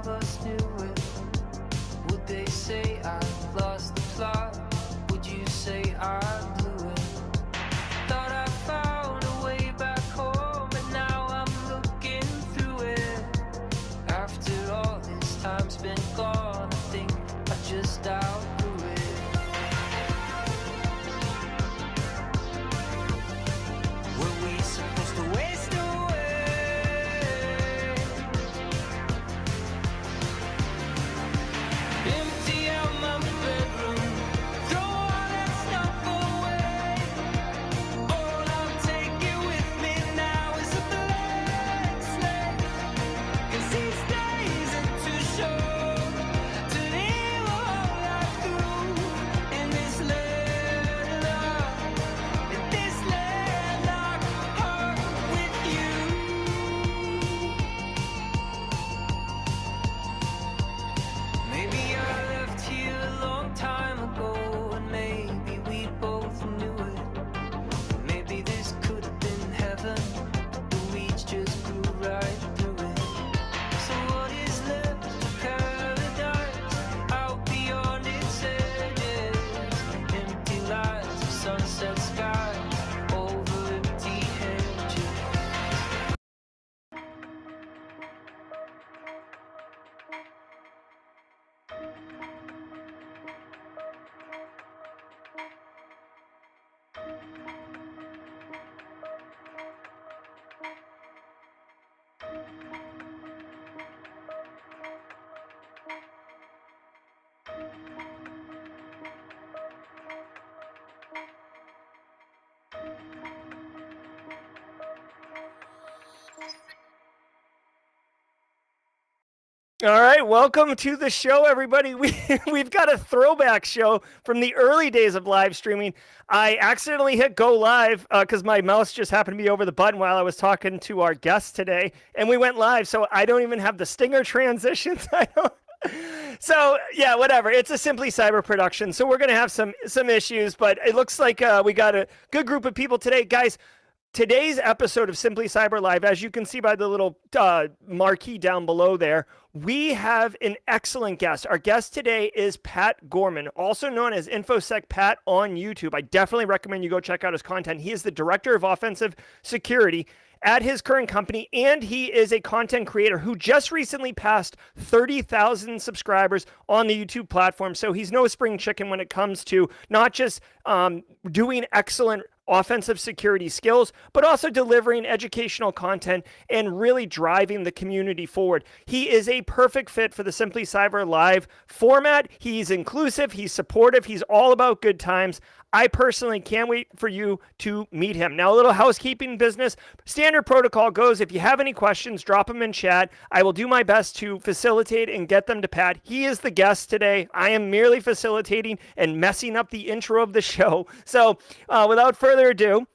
of us knew it. Would they say I lost the plot? Would you say I blew it? Thought I found a way back home, but now I'm looking through it. After all this time's been gone, I think I just outgrew it. Were we supposed to waste away? Empty out my bedroom, throw all that stuff away. All I'm taking with me now is a blank slate. 'Cause these days are too short to live a whole life through in this landlocked heart with you. Maybe I left here a long time ago, and maybe we both knew it. Maybe this could have been heaven, but the weeds just grew right through it. So what is left of paradise out beyond its edges? Empty lights of sunset skies over empty hedges. All right, welcome to the show, everybody. We've got a throwback show from the early days of live streaming. I accidentally hit go live because my mouse just happened to be over the button while I was talking to our guest today, and we went live. So I don't even have the stinger transitions. I don't. So yeah, whatever. It's a Simply Cyber production, so we're gonna have some issues, but it looks like we got a good group of people today, guys. Today's episode of Simply Cyber Live, as you can see by the little marquee down below there, we have an excellent guest. Our guest today is Pat Gorman, also known as Infosec Pat on YouTube. I definitely recommend you go check out his content. He is the Director of Offensive Security at his current company, and he is a content creator who just recently passed 30,000 subscribers on the YouTube platform. So he's no spring chicken when it comes to not just doing excellent offensive security skills, but also delivering educational content and really driving the community forward. He is a perfect fit for the Simply Cyber Live format. He's inclusive, he's supportive, he's all about good times. I personally can't wait for you to meet him. Now, a little housekeeping business. Standard protocol goes, if you have any questions, drop them in chat. I will do my best to facilitate and get them to Pat. He is the guest today. I am merely facilitating and messing up the intro of the show. So without further ado,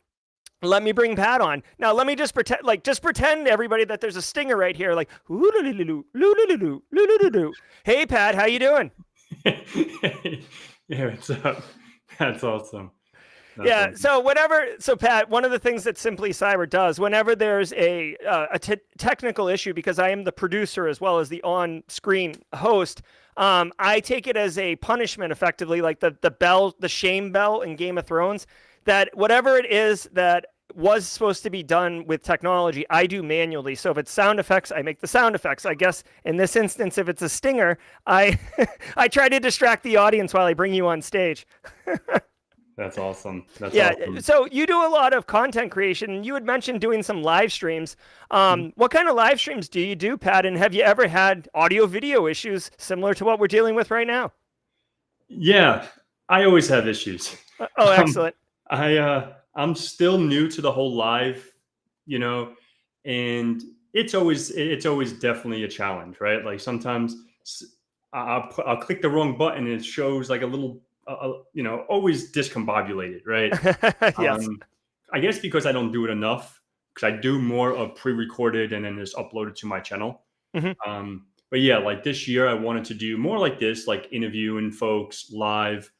let me bring Pat on. Now, let me just pretend everybody that there's a stinger right here, like, hey, Pat, how you doing? Yeah, what's up? That's awesome. Yeah. So Pat, one of the things that Simply Cyber does, whenever there's a technical issue, because I am the producer as well as the on-screen host, I take it as a punishment, effectively, like the shame bell in Game of Thrones, that whatever it is that was supposed to be done with technology, I do manually. So if it's sound effects, I make the sound effects. I guess in this instance, if it's a stinger, I I try to distract the audience while I bring you on stage. That's awesome. That's yeah. awesome. So you do a lot of content creation. You had mentioned doing some live streams. What kind of live streams do you do, Pat? And have you ever had audio video issues similar to what we're dealing with right now? Yeah, I always have issues. Oh, excellent. I'm still new to the whole live, and it's always definitely a challenge, right? Like sometimes I'll click the wrong button and it shows like a little, always discombobulated, right? Yes. I guess because I don't do it enough, because I do more of pre-recorded and then just upload it to my channel. Mm-hmm. But yeah, like this year I wanted to do more like this, like interviewing folks live,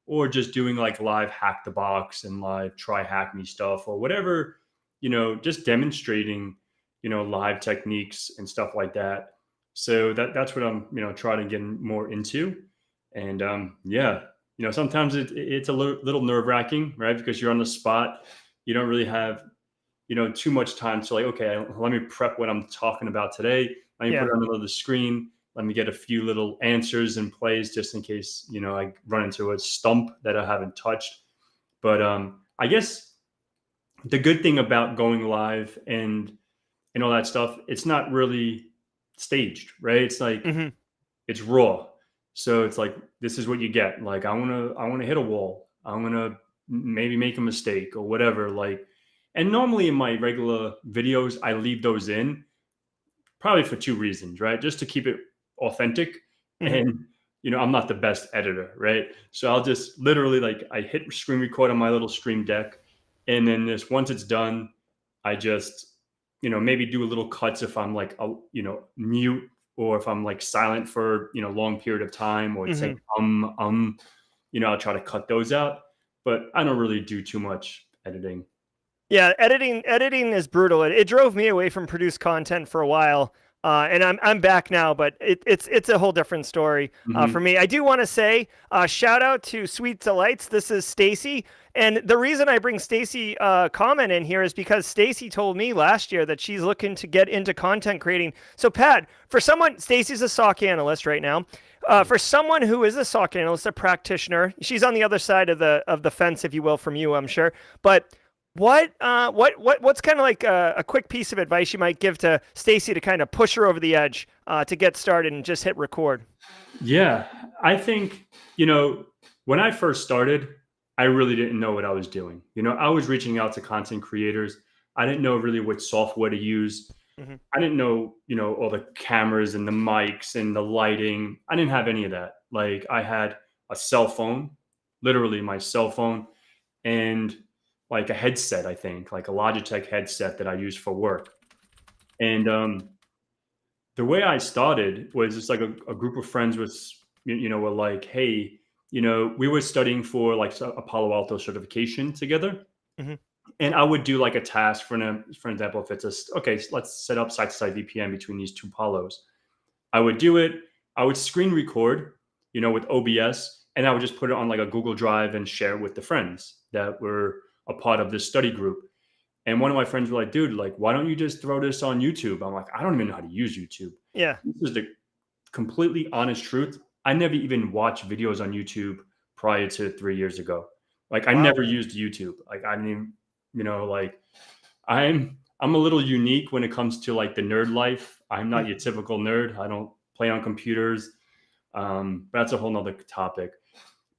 or just doing like live hack the box and live try hack me stuff or whatever, just demonstrating, live techniques and stuff like that. So that's what I'm, trying to get more into. And yeah, sometimes it's a little nerve wracking, right? Because you're on the spot. You don't really have, too much time to like, okay, let me prep what I'm talking about today. Let me put Yeah. it on the middle of the screen. Let me get a few little answers and plays just in case, I run into a stump that I haven't touched. But I guess the good thing about going live and all that stuff, it's not really staged, right? It's like Hmm. it's raw. So it's like this is what you get. Like I wanna hit a wall. I'm gonna maybe make a mistake or whatever. Like, and normally in my regular videos, I leave those in probably for two reasons, right? Just to keep it authentic. Hmm. And I'm not the best editor, right? So I'll just literally like I hit screen record on my little stream deck, and then this once it's done, I just maybe do a little cuts if I'm like mute, or if I'm like silent for long period of time, or it's Hmm. saying I'll try to cut those out, but I don't really do too much editing. Yeah, editing is brutal. It drove me away from produced content for a while, and I'm back now. But it's a whole different story for Hmm. me. I do want to say shout out to Sweet Delights. This is Stacy, and the reason I bring Stacy comment in here is because Stacy told me last year that she's looking to get into content creating. So Pat, for someone, Stacy's a SOC analyst right now. For someone who is a SOC analyst, a practitioner, she's on the other side of the fence, if you will, from you, I'm sure. But what's kind of like a quick piece of advice you might give to Stacy to kind of push her over the edge to get started and just hit record? Yeah, I think, when I first started, I really didn't know what I was doing. I was reaching out to content creators. I didn't know really what software to use. Hmm. I didn't know, all the cameras and the mics and the lighting. I didn't have any of that. Like I had a cell phone, literally my cell phone, and like a headset, I think, like a Logitech headset that I use for work. And the way I started was just like a group of friends was, were like, hey, we were studying for like a Palo Alto certification together. Hmm. And I would do like a task for example, if it's okay, so let's set up site to site VPN between these two Palos. I would do it. I would screen record, with OBS, and I would just put it on like a Google Drive and share it with the friends that were a part of this study group. And one of my friends were like, dude, like, why don't you just throw this on YouTube? I'm like, I don't even know how to use YouTube. Yeah. This is the completely honest truth. I never even watched videos on YouTube prior to 3 years ago. Like, I Wow. never used YouTube. Like, I didn't even, like, I'm a little unique when it comes to like the nerd life. I'm not your typical nerd. I don't play on computers. That's a whole nother topic.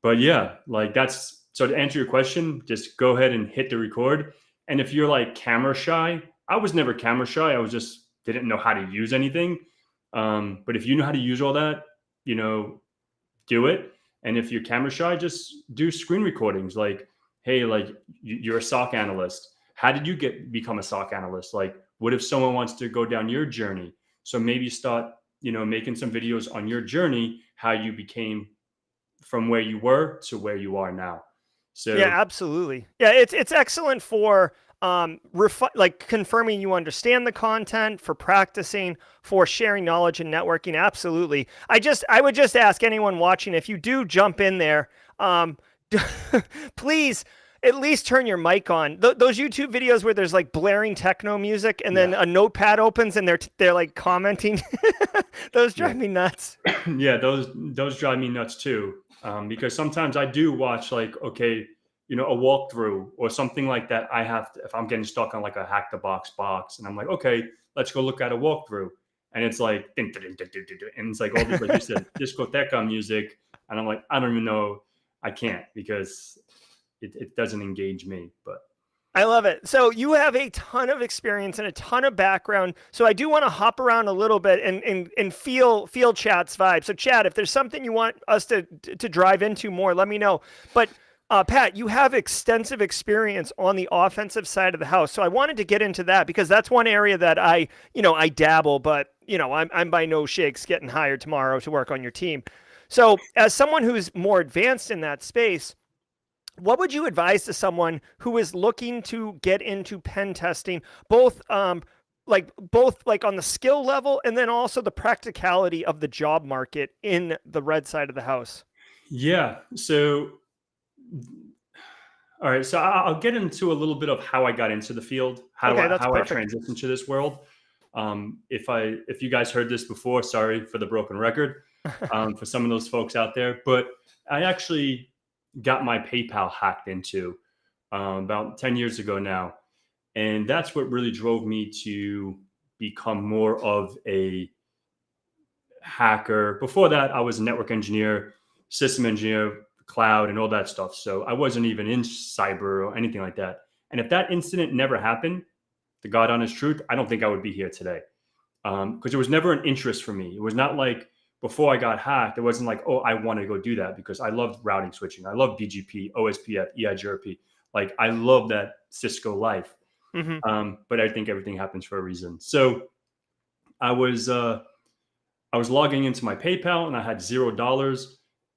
But yeah, like that's so to answer your question, just go ahead and hit the record. And if you're like camera shy, I was never camera shy. I was just didn't know how to use anything. But if you know how to use all that, you know, do it. And if you're camera shy, just do screen recordings. Like, hey, like you're a SOC analyst. How did you become a SOC analyst? Like, what if someone wants to go down your journey? So maybe start, making some videos on your journey, how you became from where you were to where you are now. Yeah, So absolutely. Yeah, it's excellent for like confirming you understand the content, for practicing, for sharing knowledge and networking. Absolutely. I would just ask anyone watching, if you do jump in there, please at least turn your mic on. Those YouTube videos where there's like blaring techno music and then yeah, a notepad opens and they're like commenting. Those yeah, drive me nuts. yeah. Those drive me nuts too. Because sometimes I do watch like, okay, a walkthrough or something like that. I have to, if I'm getting stuck on like a hack the box, and I'm like, okay, let's go look at a walkthrough, and it's like, and it's like all this, like you said, discoteca music, and I'm like, I don't even know, I can't because it doesn't engage me. But I love it. So you have a ton of experience and a ton of background. So I do want to hop around a little bit and feel Chad's vibe. So Chad, if there's something you want us to drive into more, let me know. But Pat, you have extensive experience on the offensive side of the house. So I wanted to get into that because that's one area that I dabble, but I'm by no shakes getting hired tomorrow to work on your team. So as someone who's more advanced in that space, what would you advise to someone who is looking to get into pen testing, both like both like on the skill level and then also the practicality of the job market in the red side of the house? Yeah. So, all right. So I'll get into a little bit of how I got into the field, Okay, that's how I perfect. transitioned to this world. If you guys heard this before, sorry for the broken record, for some of those folks out there. But I actually got my PayPal hacked into about 10 years ago now, and that's what really drove me to become more of a hacker. Before that, I was a network engineer, system engineer, cloud, and all that stuff. So I wasn't even in cyber or anything like that. And if that incident never happened, the God honest truth, I don't think I would be here today. Because there was never an interest for me. It was not like before I got hacked, it wasn't like, oh, I want to go do that, because I loved routing switching. I love BGP, OSPF, EIGRP. Like, I love that Cisco life. Hmm. But I think everything happens for a reason. So I was logging into my PayPal and I had $0,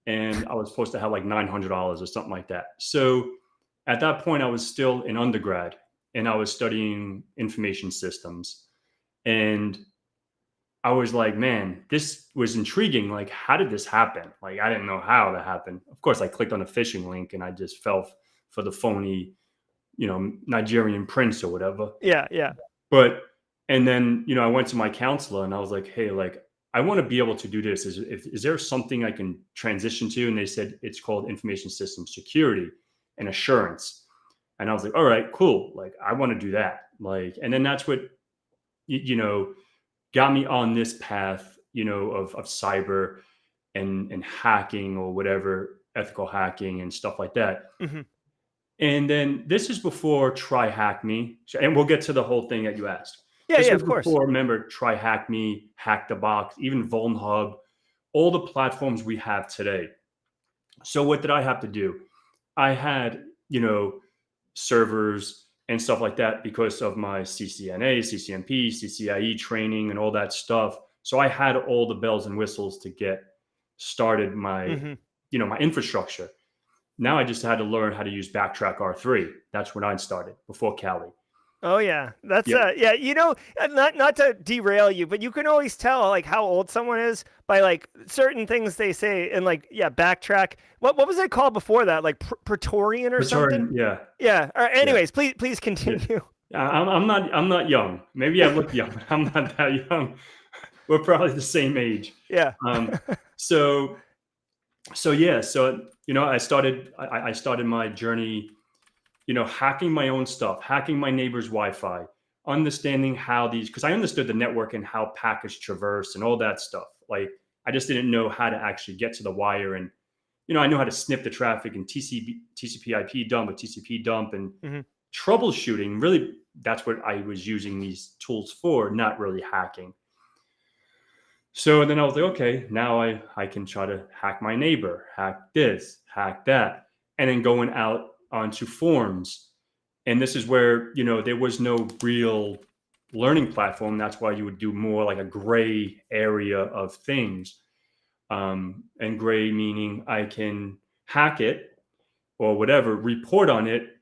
and I was supposed to have like $900 or something like that. So at that point, I was still in undergrad and I was studying information systems. And I was like, man, this was intriguing. Like, how did this happen? Like, I didn't know how that happened. Of course, I clicked on a phishing link and I just fell for the phony, Nigerian prince or whatever. Yeah, yeah. But, and then, I went to my counselor and I was like, hey, like, I want to be able to do this. Is there something I can transition to? And they said, it's called information system security and assurance. And I was like, all right, cool. Like, I want to do that. Like, and then that's what, got me on this path, of cyber and hacking or whatever, ethical hacking and stuff like that. Hmm. And then this is before Try Hack Me, and we'll get to the whole thing that you asked. Yeah, This yeah, was of course. before, remember, Try Hack Me, Hack the Box, even VulnHub, all the platforms we have today. So what did I have to do? I had, servers and stuff like that because of my CCNA, CCNP, CCIE training and all that stuff. So I had all the bells and whistles to get started my, Hmm. my infrastructure. Now I just had to learn how to use Backtrack R3. That's when I started before Cali. Oh yeah, that's Yep. yeah. Not to derail you, but you can always tell like how old someone is by like certain things they say and like yeah, backtrack. What was it called before that? Like Praetorian or something? Praetorian, yeah, Yeah. All right, yeah, anyways, please yeah. continue. I'm not young. Maybe I look young, but I'm not that young. We're probably the same age. Yeah. Um, so yeah, I started my journey, hacking my own stuff, hacking my neighbor's Wi-Fi, understanding how because I understood the network and how packets traverse and all that stuff. Like, I just didn't know how to actually get to the wire. And, I know how to snip the traffic and TCP IP dump, or TCP dump, and Hmm. troubleshooting. Really, that's what I was using these tools for, not really hacking. So then I was like, okay, now I can try to hack my neighbor, hack this, hack that, and then going out onto forums. And this is where, there was no real learning platform. That's why you would do more like a gray area of things. And gray meaning I can hack it or whatever, report on it.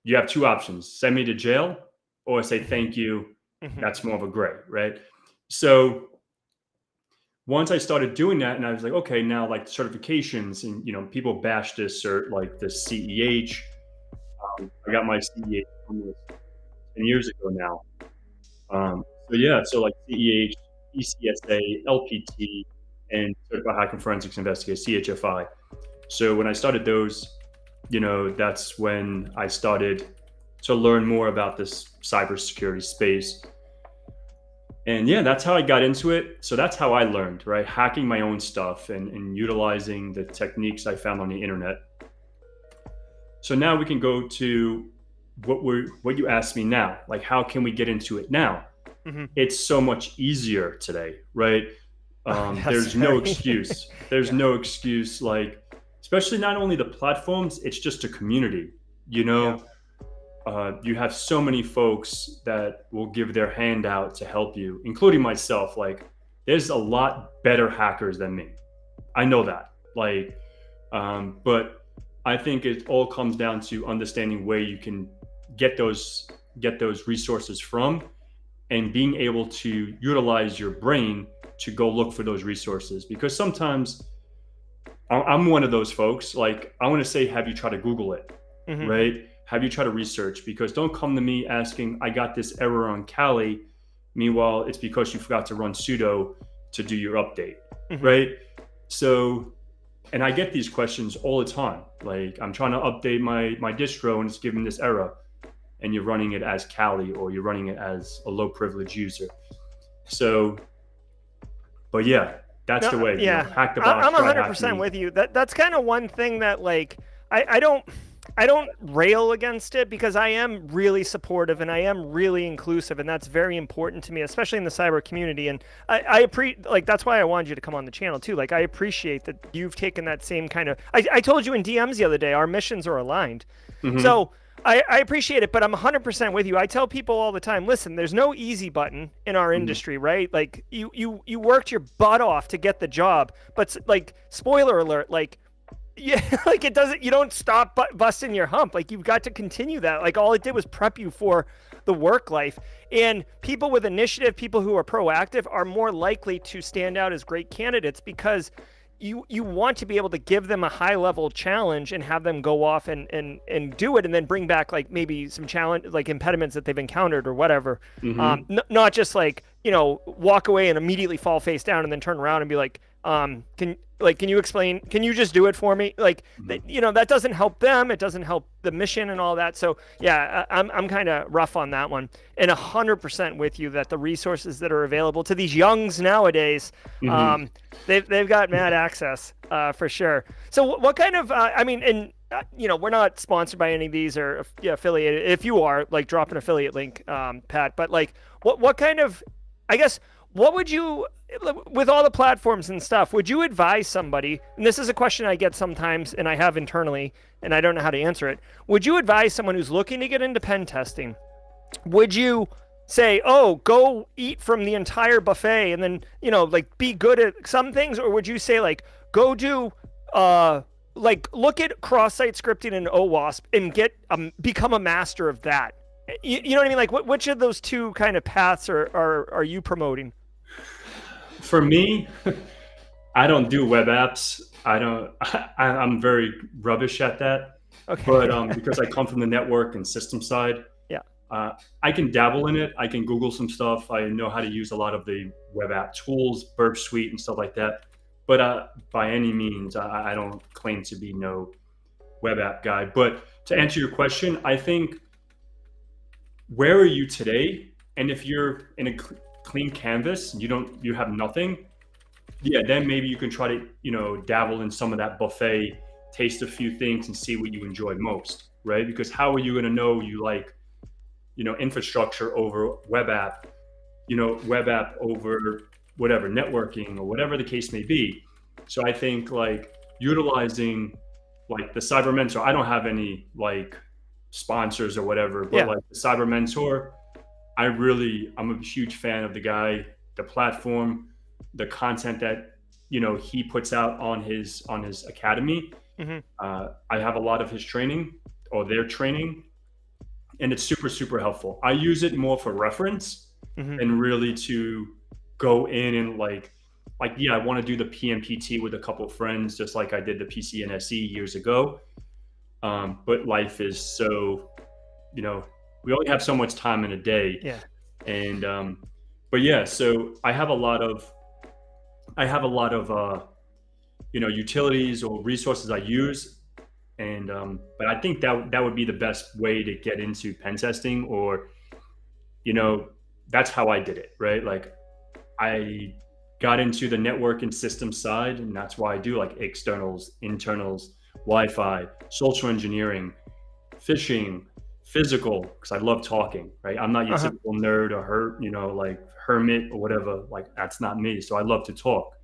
You have two options: send me to jail or say thank you. Hmm. That's more of a gray, right? So once I started doing that, and I was like, okay, now like certifications, and people bash this cert, like the CEH. I got my CEH almost 10 years ago now. So yeah, so like CEH, ECSA, LPT, and Certified Hack and Forensics Investigator, CHFI. So when I started those, that's when I started to learn more about this cybersecurity space. And yeah, that's how I got into it. So that's how I learned, right? Hacking my own stuff and utilizing the techniques I found on the internet. So now we can go to what you asked me now. Like, how can we get into it now? Hmm. It's so much easier today, right? That's There's no very- excuse. There's Yeah. no excuse. Like, especially not only the platforms, it's just a community. You have so many folks that will give their hand out to help you, including myself. Like, there's a lot better hackers than me. I know that. Like, but I think it all comes down to understanding where you can get those resources from, and being able to utilize your brain to go look for those resources. Because sometimes I'm one of those folks, like I want to say, have you tried to Google it, right? Have you tried to research? Because don't come to me asking, I got this error on Kali. Meanwhile, it's because you forgot to run sudo to do your update, right? So, and I get these questions all the time. Like I'm trying to update my distro and it's giving this error, and you're running it as Kali or you're running it as a low privilege user. So, but yeah, that's the way. Yeah, hack the box. I'm 100% with you. That's kind of one thing that like I don't rail against it, because I am really supportive and I am really inclusive, and that's very important to me, especially in the cyber community. And I appreciate, like, that's why I wanted you to come on the channel too. Like, I appreciate that you've taken that same kind of. I told you in DMs the other day, our missions are aligned. So I appreciate it, but I'm 100% with you. I tell people all the time, listen, there's no easy button in our industry, right? Like you worked your butt off to get the job, but like, spoiler alert, like, yeah, like it doesn't, you don't stop busting your hump. Like you've got to continue that. Like all it did was prep you for the work life. And people with initiative, people who are proactive, are more likely to stand out as great candidates, because you want to be able to give them a high level challenge and have them go off and do it, and then bring back like maybe some challenge, like impediments that they've encountered or whatever. Not just like, walk away and immediately fall face down and then turn around and be like, can you explain, can you just do it for me? Like, that doesn't help them. It doesn't help the mission and all that. So yeah, I'm kind of rough on that one, and 100% with you that the resources that are available to these youngs nowadays, they've got mad access, for sure. So what kind of, we're not sponsored by any of these or affiliated. If you are, like, drop an affiliate link, Pat, but like, what kind of, I guess, what would you, with all the platforms and stuff, would you advise somebody, and this is a question I get sometimes and I have internally and I don't know how to answer it, would you advise someone who's looking to get into pen testing, would you say, oh, go eat from the entire buffet and then, like, be good at some things? Or would you say, like, go do, like, look at cross-site scripting and OWASP and become a master of that? You know what I mean? Like, which of those two kind of paths are you promoting? For me, I don't do web apps. I'm very rubbish at that. Okay. But because I come from the network and system side, I can dabble in it. I can Google some stuff. I know how to use a lot of the web app tools, Burp Suite and stuff like that. But by any means, I don't claim to be no web app guy. But to answer your question, I think, where are you today? And if you're in a clean canvas, you have nothing, then maybe you can try to, dabble in some of that buffet, taste a few things and see what you enjoy most, right? Because how are you going to know you like, infrastructure over web app, web app over whatever, networking or whatever the case may be. So I think, like, utilizing like the Cyber Mentor, I don't have any like sponsors or whatever, but like the Cyber Mentor, I'm a huge fan of the guy, the platform, the content that, he puts out on his academy. I have a lot of his training or their training, and it's super, super helpful. I use it more for reference and really to go in and like, I want to do the PMPT with a couple of friends, just like I did the PCNSE years ago. But life is so, we only have so much time in a day. Yeah. And, but yeah, so I have a lot of, utilities or resources I use. And, but I think that would be the best way to get into pen testing, or, that's how I did it, right? Like, I got into the network and system side, and that's why I do like externals, internals, Wi-Fi, social engineering, phishing, physical, because I love talking, right? I'm not your typical nerd or like hermit or whatever. Like, that's not me. So I love to talk.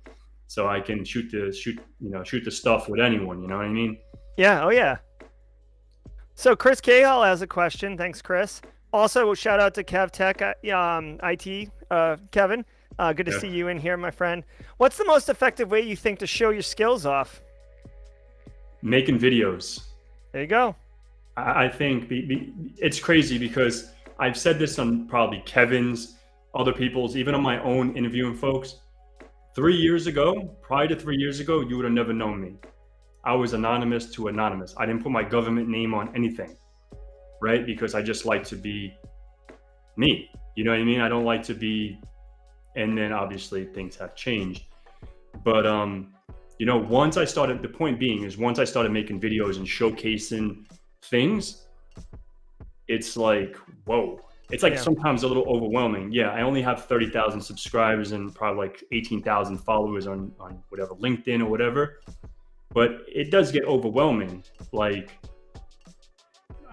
So I can shoot the stuff with anyone. You know what I mean? Yeah. Oh yeah. So Chris Cahill has a question. Thanks, Chris. Also, shout out to Kev Tech, IT, Kevin. Good to see you in here, my friend. What's the most effective way you think to show your skills off? Making videos. There you go. I think it's crazy because I've said this on probably Kevin's, other people's, even on my own interviewing folks. 3 years ago, prior to 3 years ago, you would have never known me. I was anonymous to anonymous. I didn't put my government name on anything, right? Because I just like to be me. You know what I mean? I don't like to be, and then obviously things have changed. But once I started, the point being is once I started making videos and showcasing things, it's like, whoa. It's like sometimes a little overwhelming. Yeah, I only have 30,000 subscribers and probably like 18,000 followers on whatever, LinkedIn or whatever. But it does get overwhelming. Like,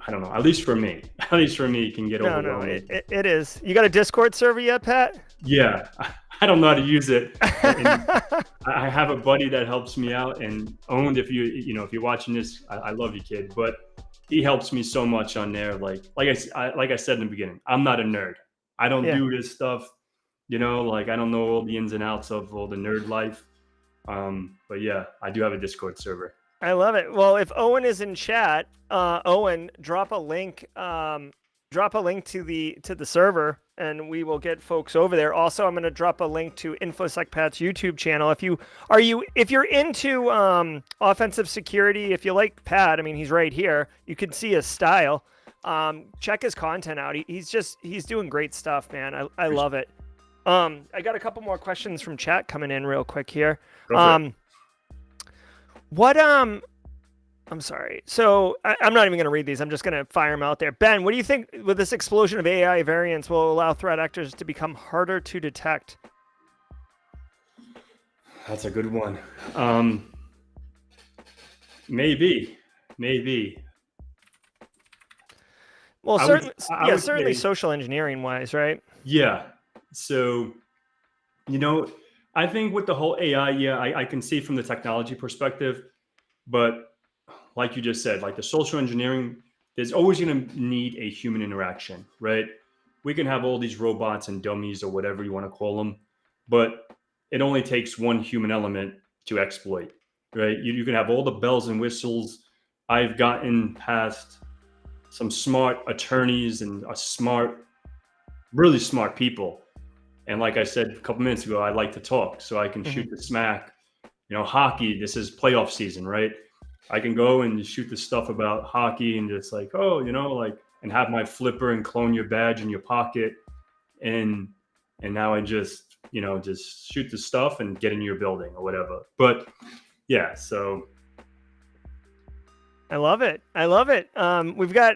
I don't know, at least for me, it can get overwhelming. No, it is. You got a Discord server yet, Pat? Yeah, I don't know how to use it. I have a buddy that helps me out, and Owned, if you're watching this, I love you, kid, but he helps me so much on there. Like I said in the beginning, I'm not a nerd. I don't do this stuff, like I don't know all the ins and outs of all the nerd life. But yeah, I do have a Discord server. I love it. Well, if Owen is in chat, Owen, drop a link to the server, and we will get folks over there. Also, I'm going to drop a link to Infosec Pat's YouTube channel. If you're into offensive security, if you like Pat, I mean, he's right here. You can see his style. Check his content out. He's doing great stuff, man. I love it. I got a couple more questions from chat coming in real quick here. I'm sorry. So I'm not even going to read these. I'm just going to fire them out there. Ben, what do you think with this explosion of AI variants will allow threat actors to become harder to detect? That's a good one. Maybe. Well, certainly social engineering wise, right? Yeah. So, I think with the whole AI, I can see from the technology perspective, but like you just said, like the social engineering, there's always going to need a human interaction, right? We can have all these robots and dummies or whatever you want to call them, but it only takes one human element to exploit, right? You can have all the bells and whistles. I've gotten past some smart attorneys and really smart people. And like I said a couple minutes ago, I like to talk, so I can shoot the smack. Hockey, this is playoff season, right? I can go and shoot the stuff about hockey and just like, and have my flipper and clone your badge in your pocket. And now I just shoot the stuff and get in your building or whatever. But yeah, so. I love it. We've got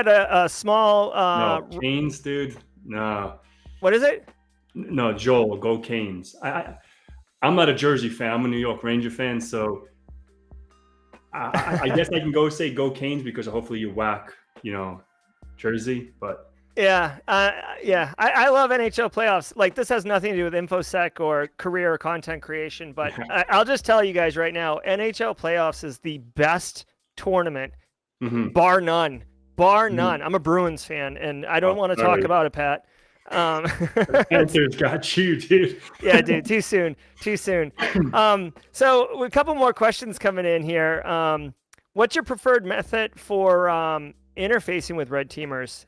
a small. No, Canes, dude. No. What is it? No, Joel, go Canes. I'm not a Jersey fan. I'm a New York Ranger fan, so I guess I can go Canes because hopefully you whack, Jersey. But yeah, I love NHL playoffs. Like, this has nothing to do with InfoSec or career or content creation, but I'll just tell you guys right now, NHL playoffs is the best tournament, bar none. I'm a Bruins fan, and I don't want to talk about it, Pat. Panthers got you, dude. Yeah, dude, too soon. So a couple more questions coming in here. What's your preferred method for interfacing with red teamers?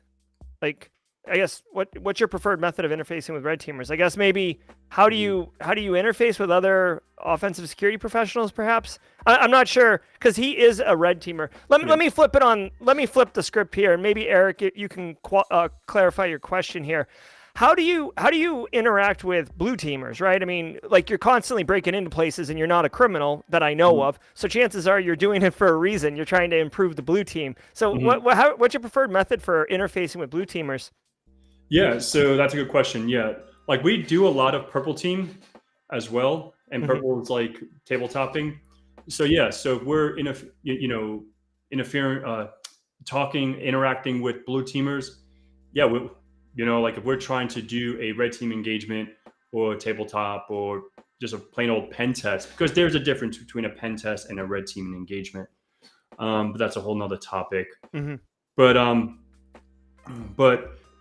Like, I guess what's your preferred method of interfacing with red teamers? I guess maybe how do you interface with other offensive security professionals? Perhaps I'm not sure, because he is a red teamer. Let me flip the script here, and maybe Eric, you can clarify your question here. How do you interact with blue teamers, right? I mean, like, you're constantly breaking into places and you're not a criminal that I know of. So chances are you're doing it for a reason. You're trying to improve the blue team. So what's your preferred method for interfacing with blue teamers? Yeah, so that's a good question. Yeah, like we do a lot of purple team as well, and purple is like tabletopping. So yeah, so if we're interacting with blue teamers, yeah, like if we're trying to do a red team engagement or a tabletop or just a plain old pen test, because there's a difference between a pen test and a red team engagement. But that's a whole nother topic. But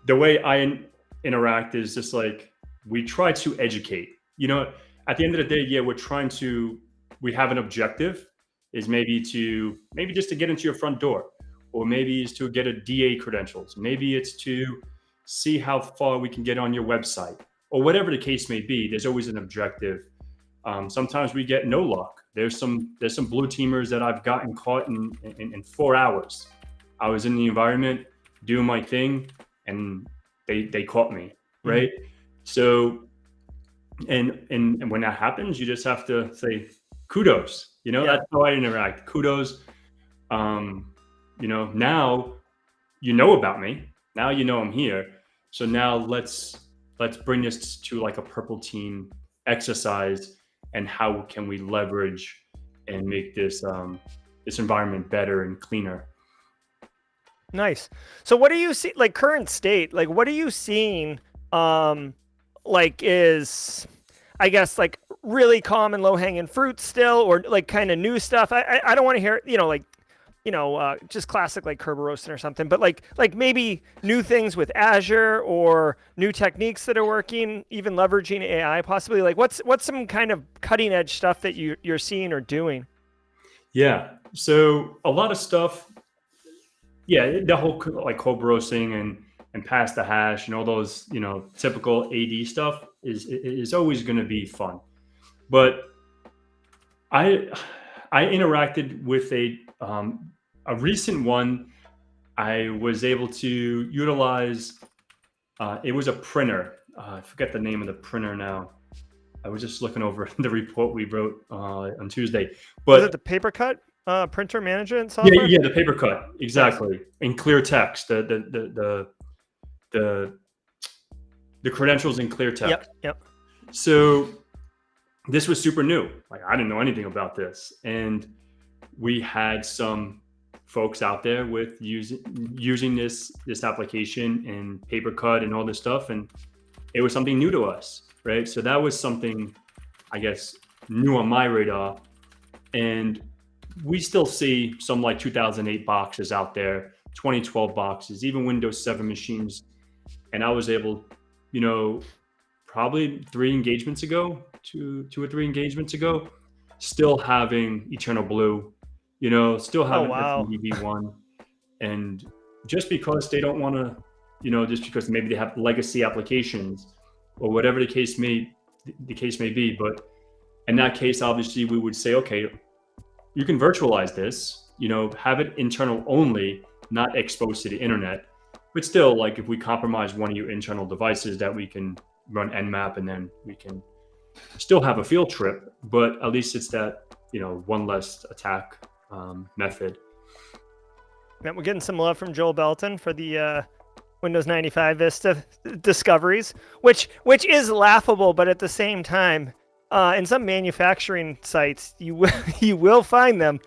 the way I interact is just like, we try to educate. At the end of the day, yeah, we have an objective, is maybe just to get into your front door, or maybe it's to get a DA credentials. Maybe it's to see how far we can get on your website, or whatever the case may be. There's always an objective. Sometimes we get no luck. There's some blue teamers that I've gotten caught in 4 hours. I was in the environment doing my thing, and they caught me, right? So, and when that happens, you just have to say kudos. That's how I interact. Kudos. Now you know about me. Now you know I'm here. So now let's bring this to like a purple team exercise, and how can we leverage and make this this environment better and cleaner. Nice. So what do you see, like current state, like what are you seeing like is, I guess, like really common low-hanging fruit still, or like kind of new stuff? I don't want to hear, just classic like Kerber roasting or something, but like maybe new things with Azure or new techniques that are working, even leveraging AI possibly. Like what's some kind of cutting edge stuff that you're seeing or doing? Yeah. So a lot of stuff. Yeah, the whole like Kerber roasting and pass the hash and all those, typical AD stuff is always going to be fun. But I interacted with a recent one. I was able to utilize. It was a printer. I forget the name of the printer now. I was just looking over the report we wrote on Tuesday. But was it the paper cut printer management software? Yeah, the paper cut, exactly. In clear text, the credentials in clear text. Yep. So this was super new. Like I didn't know anything about this, and we had some folks out there with using this application and paper cut and all this stuff, and it was something new to us, right? So that was something, I guess, new on my radar. And we still see some like 2008 boxes out there, 2012 boxes, even Windows 7 machines. And I was able, probably 3 engagements ago, two or 3 engagements ago, still having Eternal Blue, still having FTDV1. And just because they don't want to, just because maybe they have legacy applications or whatever the case may be. But in that case, obviously we would say, okay, you can virtualize this, have it internal only, not exposed to the internet. But still, like if we compromise one of your internal devices, that we can run Nmap, and then we can still have a field trip, but at least it's that, one less attack method. Man, we're getting some love from Joel Belton for the Windows 95 Vista discoveries, which is laughable, but at the same time, in some manufacturing sites, you will find them.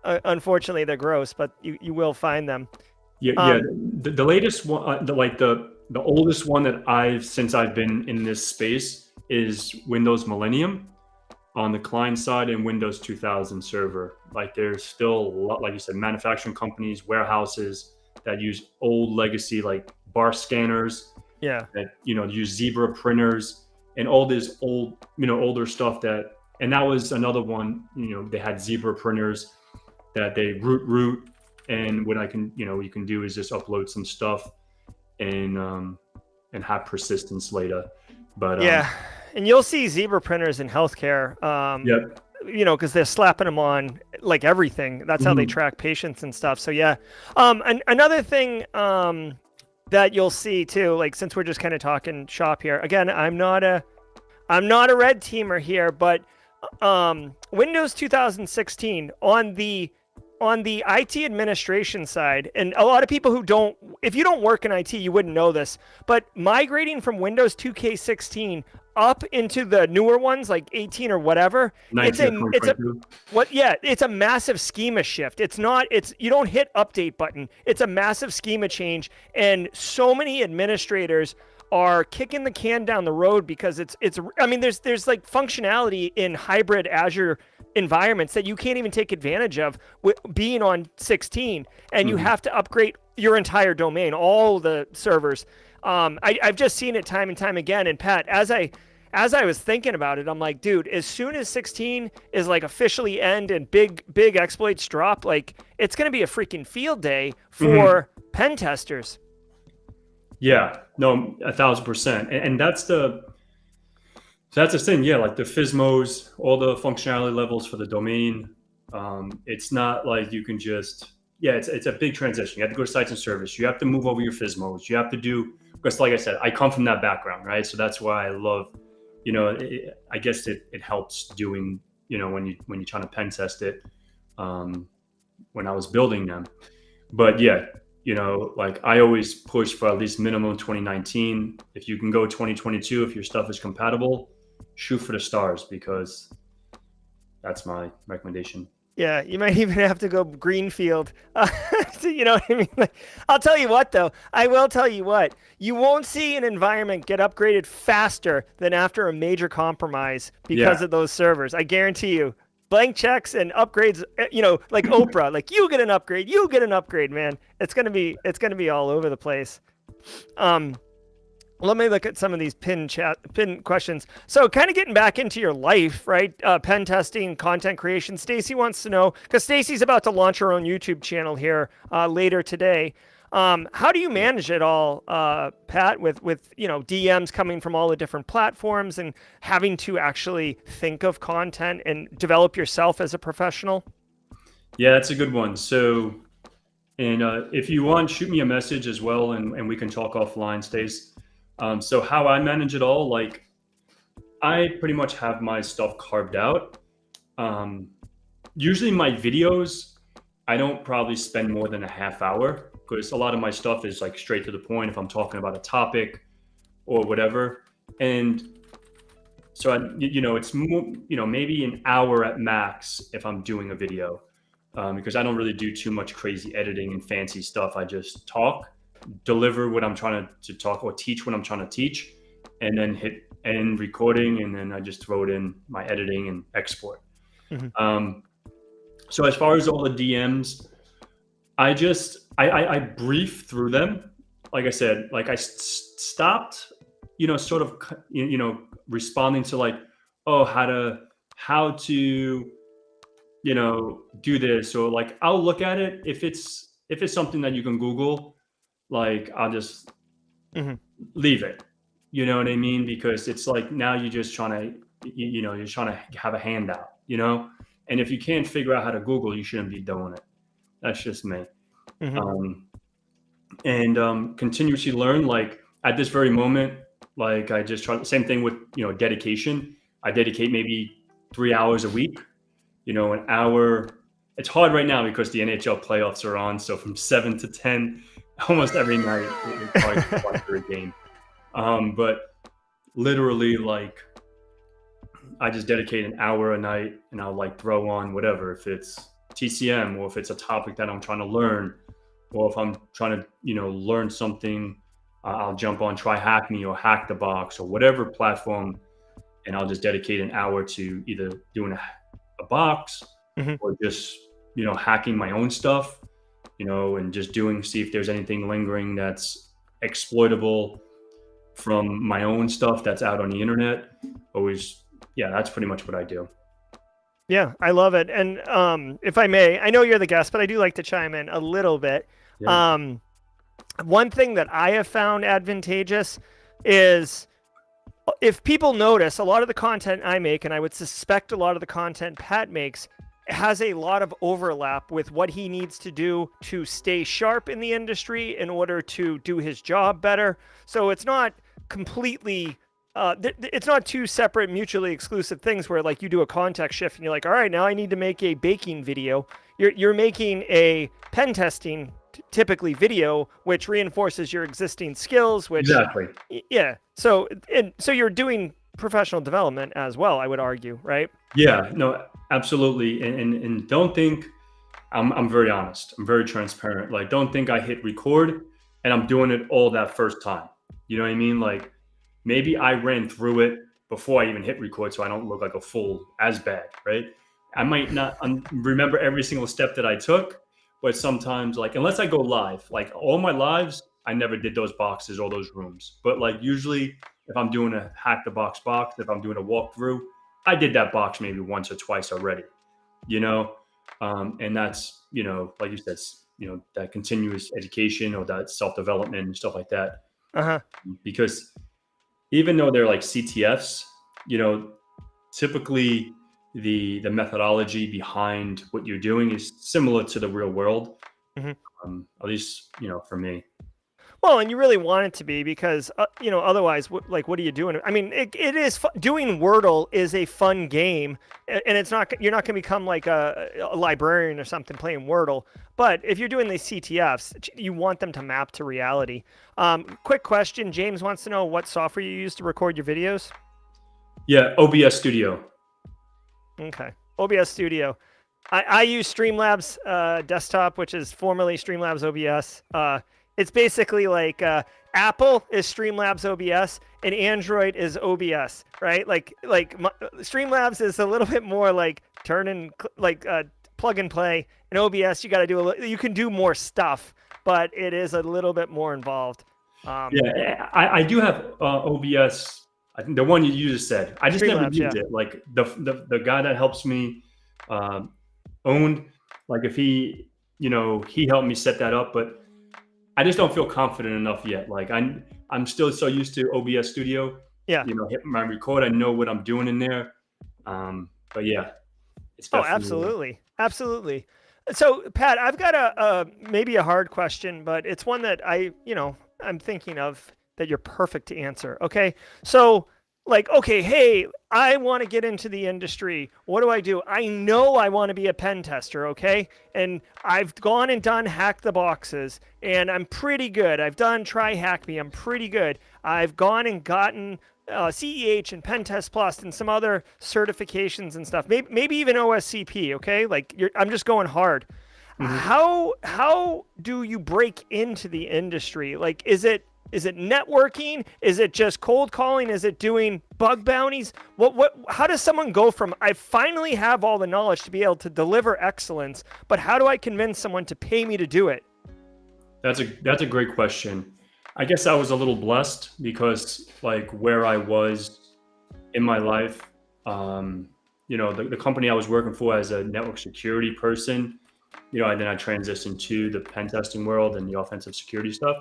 Unfortunately, they're gross, but you will find them. Yeah. The latest one, the oldest one that since I've been in this space is Windows Millennium on the client side and Windows 2000 server. Like there's still a lot, like you said, manufacturing companies, warehouses that use old legacy like bar scanners. Yeah. That use Zebra printers. And all this old, older stuff and that was another one, they had Zebra printers that they root. And what you can do is just upload some stuff and have persistence later. But yeah. And you'll see Zebra printers in healthcare, yep. Because they're slapping them on like everything. That's how they track patients and stuff. So yeah. And another thing, that you'll see too, like since we're just kind of talking shop here, again, I'm not a red teamer here, but Windows 2016 on the IT administration side, and a lot of people if you don't work in IT, you wouldn't know this, but migrating from Windows 2K16 up into the newer ones like 18 or whatever, it's a massive schema shift. You don't hit update button. It's a massive schema change, and so many administrators are kicking the can down the road because there's like functionality in hybrid Azure environments that you can't even take advantage of being on 16, and you have to upgrade your entire domain, all the servers. I've just seen it time and time again. And Pat, as I was thinking about it, I'm like, dude, as soon as 16 is like officially end and big exploits drop, like it's going to be a freaking field day for pen testers. Yeah, no, 1,000%. And that's the thing. Yeah, like the FSMOs, all the functionality levels for the domain. It's not like you can just, yeah, it's a big transition. You have to go to sites and service. You have to move over your FSMOs. You have to do, because like I said, I come from that background, right? So that's why I love, I guess it helps doing, when you're trying to pen test it, when I was building them. But yeah, like I always push for at least minimum 2019. If you can go 2022, if your stuff is compatible, shoot for the stars, because that's my recommendation. Yeah, you might even have to go greenfield. You know what I mean? Like, I'll tell you what, though. I will tell you what. You won't see an environment get upgraded faster than after a major compromise because of those servers. I guarantee you. Blank checks and upgrades, like Oprah, like you get an upgrade, man. It's gonna be all over the place. Let me look at some of these pin questions. So kind of getting back into your life, right? Pen testing, content creation. Stacy wants to know, because Stacy's about to launch her own YouTube channel here later today. How do you manage it all, Pat, with DMs coming from all the different platforms and having to actually think of content and develop yourself as a professional? Yeah, that's a good one. So, and if you want, shoot me a message as well, and we can talk offline, Stace. So how I manage it all, like I pretty much have my stuff carved out. Usually my videos, I don't probably spend more than a half hour, because a lot of my stuff is like straight to the point if I'm talking about a topic or whatever. And so, it's more, maybe an hour at max if I'm doing a video, because I don't really do too much crazy editing and fancy stuff. I just talk, deliver what I'm trying to talk, or teach what I'm trying to teach, and then hit end recording, and then I just throw it in my editing and export. Mm-hmm. So as far as all the DMs, I brief through them. Like I said, like I stopped, sort of, responding to like, oh, how to, do this, or like I'll look at it if it's something that you can Google, like I'll just leave it. You know what I mean? Because it's like now you're just trying to, you're trying to have a handout, and if you can't figure out how to Google, you shouldn't be doing it. That's just me. Continuously learn. Like at this very moment, like I just try the same thing with, dedication. I dedicate maybe 3 hours a week, an hour. It's hard right now because the NHL playoffs are on. So from 7 to 10, almost every night, it's hard to watch a game. But literally, like, I just dedicate an hour a night, and I'll like throw on whatever, if it's TCM, or if it's a topic that I'm trying to learn, or if I'm trying to, learn something, I'll jump on Try Hack Me or Hack the Box or whatever platform, and I'll just dedicate an hour to either doing a box or just, hacking my own stuff, and just see if there's anything lingering that's exploitable from my own stuff that's out on the internet. That's pretty much what I do. Yeah, I love it. And if I may, I know you're the guest, but I do like to chime in a little bit. Yeah. One thing that I have found advantageous is if people notice a lot of the content I make, and I would suspect a lot of the content Pat makes, has a lot of overlap with what he needs to do to stay sharp in the industry in order to do his job better. So it's not completely... it's not two separate mutually exclusive things where like you do a context shift and you're like, all right, now I need to make a baking video. You're making a pen testing typically video, which reinforces your existing skills, which exactly. Yeah. So you're doing professional development as well, I would argue, right? Yeah, no, absolutely. And don't think I'm very honest. I'm very transparent. Like, don't think I hit record and I'm doing it all that first time. You know what I mean? Like, maybe I ran through it before I even hit record, so I don't look like a fool as bad, right? I might not remember every single step that I took, but sometimes, like, unless I go live, like all my lives, I never did those boxes or those rooms. But like usually, if I'm doing a hack the box, if I'm doing a walkthrough, I did that box maybe once or twice already, and that's, like you said, that continuous education or that self-development and stuff like that. Uh-huh. because even though they're like CTFs, you know, typically the methodology behind what you're doing is similar to the real world. Mhm. At least, you know, for me. Well, and you really want it to be because, otherwise, what are you doing? I mean, it is doing Wordle is a fun game, and it's not you're not going to become like a librarian or something playing Wordle. But if you're doing these CTFs, you want them to map to reality. Quick question: James wants to know what software you use to record your videos. Yeah, OBS Studio. Okay, OBS Studio. I use Streamlabs desktop, which is formerly Streamlabs OBS. It's basically like Apple is Streamlabs OBS and Android is OBS, right? Streamlabs is a little bit more like plug and play. And OBS, you got to you can do more stuff, but it is a little bit more involved. Yeah, I do have OBS. I think the one you just said. I just never Streamlabs, used it. Like the guy that helps me owned, like if he, you know, he helped me set that up, but I just don't feel confident enough yet. Like I'm still so used to OBS Studio. Yeah. You know, hit my record. I know what I'm doing in there. But yeah, it's Oh, definitely. absolutely, absolutely. So, Pat, I've got a maybe a hard question, but it's one that I'm thinking of that you're perfect to answer. Okay, so okay, hey, I want to get into the industry. What do? I know I want to be a pen tester, okay? And I've gone and done Hack the Boxes, and I'm pretty good. I've done Try Hack Me. I'm pretty good. I've gone and gotten CEH and Pen Test Plus and some other certifications and stuff. Maybe even OSCP, okay? I'm just going hard. Mhm. How do you break into the industry? Like, is it networking? Is it just cold calling? Is it doing bug bounties? How does someone go from, I finally have all the knowledge to be able to deliver excellence, but how do I convince someone to pay me to do it? That's a great question. I guess I was a little blessed because like where I was in my life, you know, the company I was working for as a network security person, you know, and then I transitioned to the pen testing world and the offensive security stuff.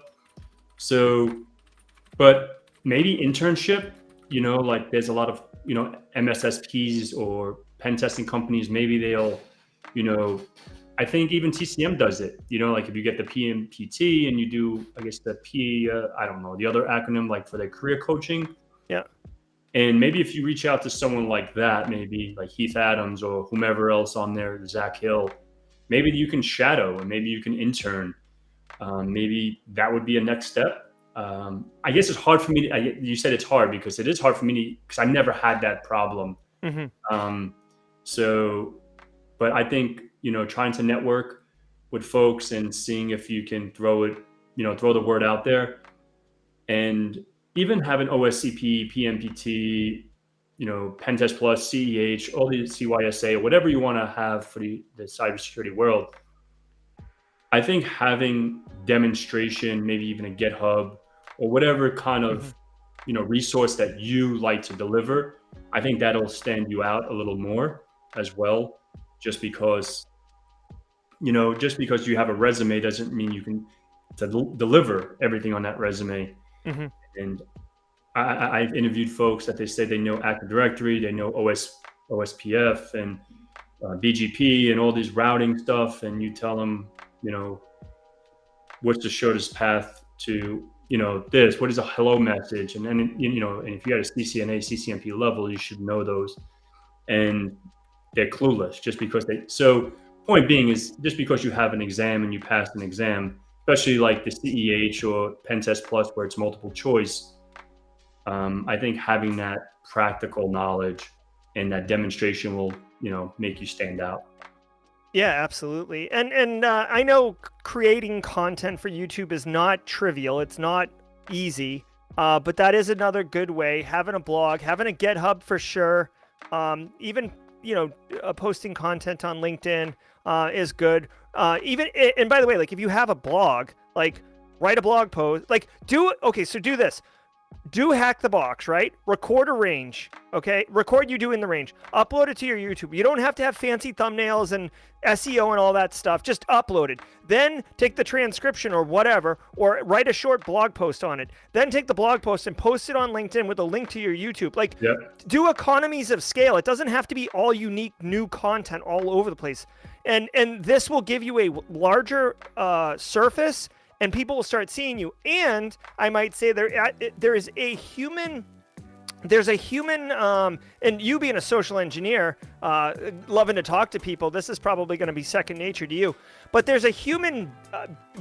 So, but maybe internship, you know, like there's a lot of, you know, MSSPs or pen testing companies, maybe they'll, you know, I think even TCM does it, you know, like if you get the PMPT and you do, I guess the I don't know, the other acronym, like for their career coaching. Yeah. And maybe if you reach out to someone like that, maybe like Heath Adams or whomever else on there, Zach Hill, maybe you can shadow and maybe you can intern. Maybe that would be a next step. I guess it's hard for me. You said it's hard because it is hard for me because I never had that problem. Mm-hmm. So, but I think, you know, trying to network with folks and seeing if you can throw the word out there, and even have an OSCP, PMPT, you know, Pentest Plus, CEH, all the CYSA, or whatever you want to have for the cybersecurity world. I think having demonstration, maybe even a GitHub or whatever kind of, you know, resource that you like to deliver, I think that'll stand you out a little more as well. Just because you have a resume doesn't mean you can deliver everything on that resume. Mm-hmm. And I've interviewed folks that they say they know Active Directory, they know OSPF and BGP and all these routing stuff, and you tell them, you know, what's the shortest path to, you know, this, what is a hello message, and then, you know, and if you had a CCNA, CCNP level, you should know those, and they're clueless just because so point being is just because you have an exam and you passed an exam, especially like the CEH or Pen Test Plus where it's multiple choice, I think having that practical knowledge and that demonstration will, you know, make you stand out. Yeah, absolutely. And I know creating content for YouTube is not trivial. It's not easy, but that is another good way. Having a blog, having a GitHub for sure. Even, you know, posting content on LinkedIn is good. And by the way, like if you have a blog, like write a blog post, like do this. do Hack the Box, right? Record a range, okay? Record you doing the range. Upload it to your YouTube. You don't have to have fancy thumbnails and SEO and all that stuff. Just upload it. Then take the transcription or whatever, or write a short blog post on it. Then take the blog post and post it on LinkedIn with a link to your YouTube. Like, do economies of scale. It doesn't have to be all unique new content all over the place. And this will give you a larger surface, and people will start seeing you. And I might say there's a human, and you being a social engineer, loving to talk to people, this is probably going to be second nature to you. But there's a human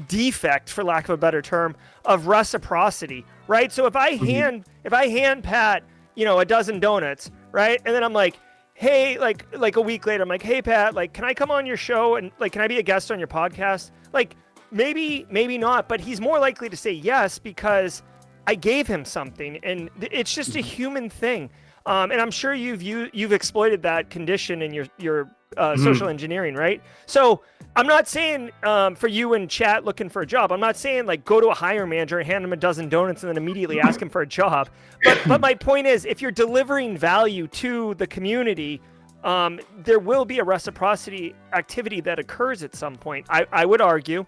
defect, for lack of a better term, of reciprocity, right? So if I hand Pat, a dozen donuts, right, and then I'm like, hey, like a week later, I'm like, hey Pat, like, can I come on your show and like, can I be a guest on your podcast? Like, maybe not, but he's more likely to say yes because I gave him something, and it's just a human thing. And I'm sure you've exploited that condition in your social engineering, right? So I'm not saying for you in chat looking for a job, I'm not saying like go to a hiring manager and hand him a dozen donuts and then immediately ask him for a job. But my point is, if you're delivering value to the community, there will be a reciprocity activity that occurs at some point. I would argue.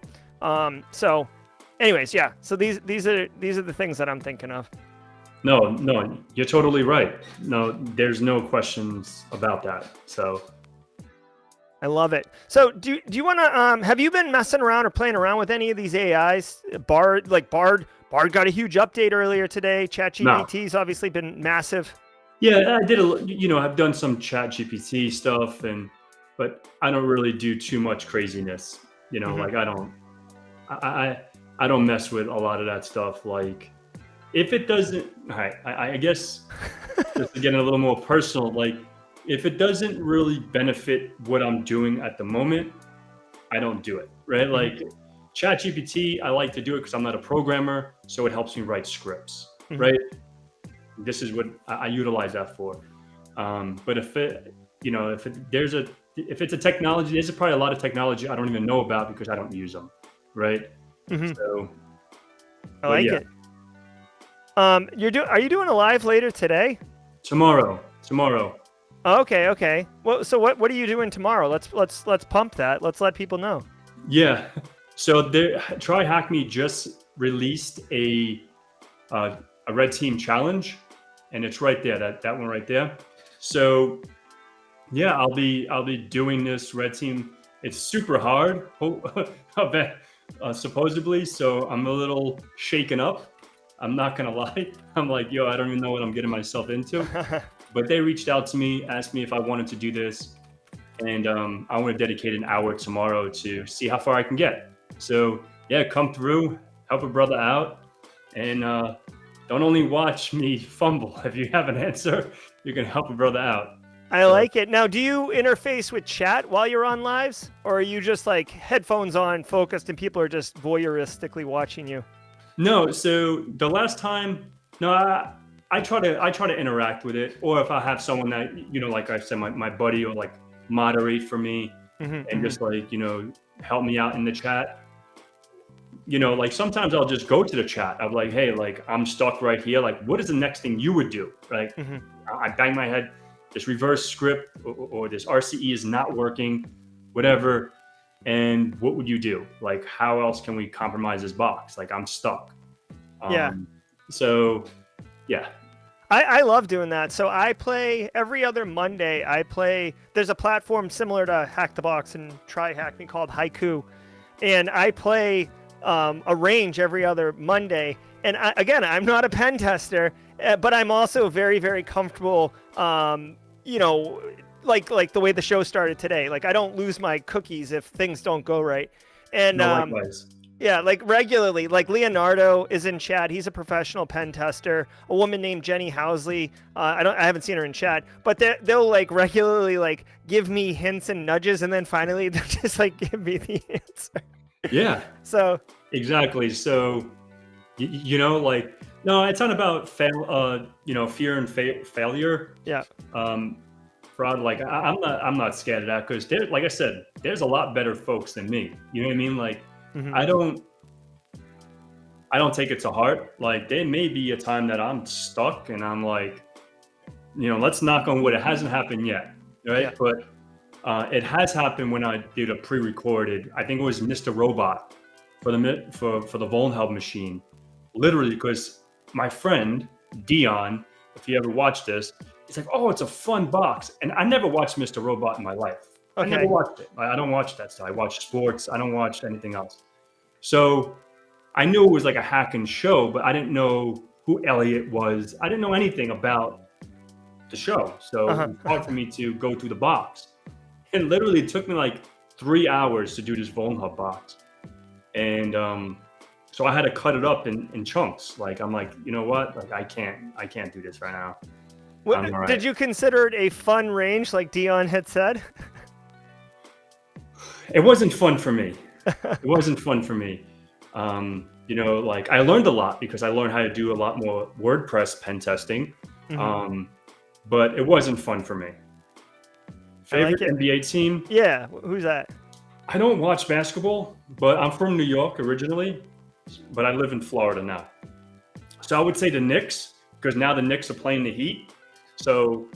So anyways, yeah. So these are the things that I'm thinking of. No, you're totally right. No, there's no questions about that. So I love it. So do you want to have you been messing around or playing around with any of these AIs? Bard got a huge update earlier today. ChatGPT's obviously been massive. Yeah, I did I've done some ChatGPT stuff, but I don't really do too much craziness. Like I don't mess with a lot of that stuff. Like, if it doesn't, I guess, just to get a little more personal, like, if it doesn't really benefit what I'm doing at the moment, I don't do it, right? Like, ChatGPT, I like to do it because I'm not a programmer, so it helps me write scripts, right? This is what I utilize that for. But if it's a technology, there's probably a lot of technology I don't even know about because I don't use them, right? So I like it. Are you doing a live later today? Tomorrow. Okay. Well, so what are you doing tomorrow? Let's pump that. Let's let people know. Yeah. So Try Hack Me just released a red team challenge, and it's right there. That one right there. So yeah, I'll be doing this red team. It's super hard. I bet. Supposedly, so I'm a little shaken up. I'm not gonna lie. I'm like, yo, I don't even know what I'm getting myself into. But they reached out to me, asked me if I wanted to do this, and I want to dedicate an hour tomorrow to see how far I can get. So yeah, come through, help a brother out, and don't only watch me fumble. If you have an answer, you can help a brother out. I like it. Now, do you interface with chat while you're on lives, or are you just like headphones on, focused, and people are just voyeuristically watching you? No. So the last time, I try to interact with it, or if I have someone that like I said, my buddy, or like moderate for me, and just like help me out in the chat. Like sometimes I'll just go to the chat. I'm like, hey, like I'm stuck right here. Like, what is the next thing you would do? Like, I bang my head. This reverse script or this RCE is not working, whatever. And what would you do? Like, how else can we compromise this box? Like, I'm stuck. So, yeah. I love doing that. So I play every other Monday. There's a platform similar to Hack the Box and Try Hack Me called Haiku. And I play a range every other Monday. And I'm not a pen tester, but I'm also very, very comfortable, like the way the show started today. Like, I don't lose my cookies if things don't go right. And likewise. Yeah, like regularly, like Leonardo is in chat. He's a professional pen tester. A woman named Jenny Housley. I haven't seen her in chat, but they'll like regularly like give me hints and nudges, and then finally they'll just like give me the answer. Yeah. So exactly. So like, no, it's not about fear and failure. Yeah. Fraud. Like I'm not scared of that because like I said, there's a lot better folks than me. You know what I mean? Like. I don't take it to heart. Like there may be a time that I'm stuck and I'm like, let's knock on wood. It hasn't happened yet, right? Yeah. But it has happened when I did a pre-recorded. I think it was Mr. Robot for the Volnhub machine. Literally, because my friend Dion, if you ever watched this, he's like, "Oh, it's a fun box," and I never watched Mr. Robot in my life. Okay. I never watched it. I don't watch that stuff. I watch sports. I don't watch anything else. So I knew it was like a hacking show, but I didn't know who Elliot was. I didn't know anything about the show. So it was hard for me to go through the box. It literally took me like 3 hours to do this Volnhub box. And so I had to cut it up in chunks. Like, I'm like, you know what? Like, I can't do this right now. Did you consider it a fun range like Dion had said? It wasn't fun for me. It wasn't fun for me. Like I learned a lot because I learned how to do a lot more WordPress pen testing. But it wasn't fun for me. Favorite NBA team? Yeah, who's that? I don't watch basketball, but I'm from New York originally, but I live in Florida now. So I would say the Knicks, because now the Knicks are playing the Heat. So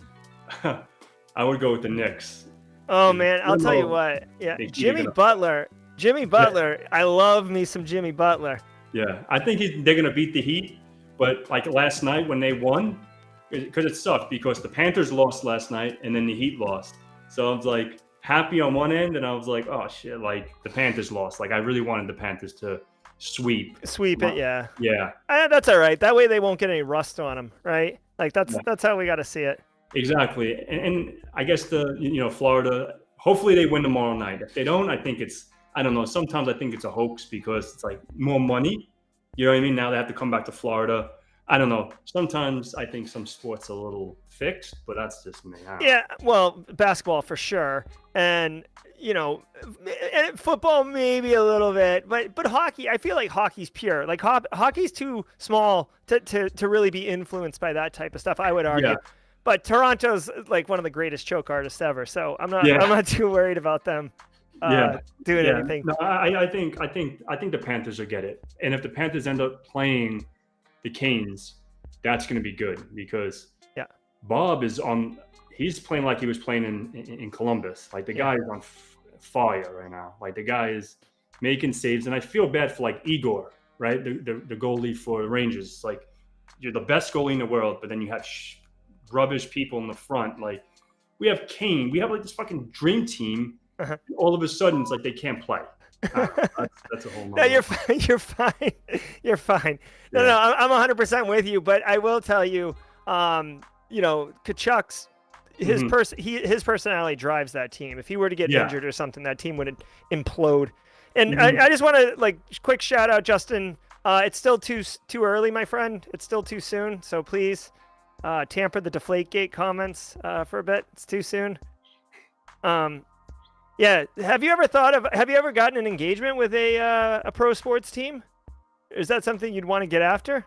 I would go with the Knicks. Oh man, I'll tell you what. Yeah, Jimmy Butler. Yeah. I love me some Jimmy Butler. Yeah, I think they're gonna beat the Heat, but like last night when they won, because it sucked because the Panthers lost last night and then the Heat lost. So I was like happy on one end, and I was like, oh shit, like the Panthers lost. Like I really wanted the Panthers to sweep it. Yeah. Yeah. That's all right. That way they won't get any rust on them, right? Like that's how we got to see it. Exactly. And I guess Florida, hopefully they win tomorrow night. If they don't, I don't know. Sometimes I think it's a hoax because it's like more money. You know what I mean? Now they have to come back to Florida. I don't know. Sometimes I think some sports are a little fixed, but that's just me. Yeah, well, basketball for sure. And, and football maybe a little bit. But hockey, I feel like hockey's pure. Like hockey's too small to really be influenced by that type of stuff, I would argue. Yeah. But Toronto's like one of the greatest choke artists ever. So I'm not too worried about them doing anything. No, I think the Panthers will get it. And if the Panthers end up playing the Canes, that's going to be good because Bob he's playing like he was playing in Columbus. Like the guy is on fire right now. Like the guy is making saves, and I feel bad for like Igor, right? The goalie for the Rangers. It's like you're the best goalie in the world, but then you have rubbish people in the front. Like we have Kane, we have like this fucking dream team. All of a sudden, it's like they can't play. That's a whole nother. No, you're fine. You're fine. No, I'm 100% with you. But I will tell you, Kachuk's his personality drives that team. If he were to get injured or something, that team would implode. And I just want to quick shout out, Justin. It's still too early, my friend. It's still too soon. So please tamper the Deflategate comments for a bit. It's too soon. Yeah. Have you ever gotten an engagement with a pro sports team? Is that something you'd want to get after?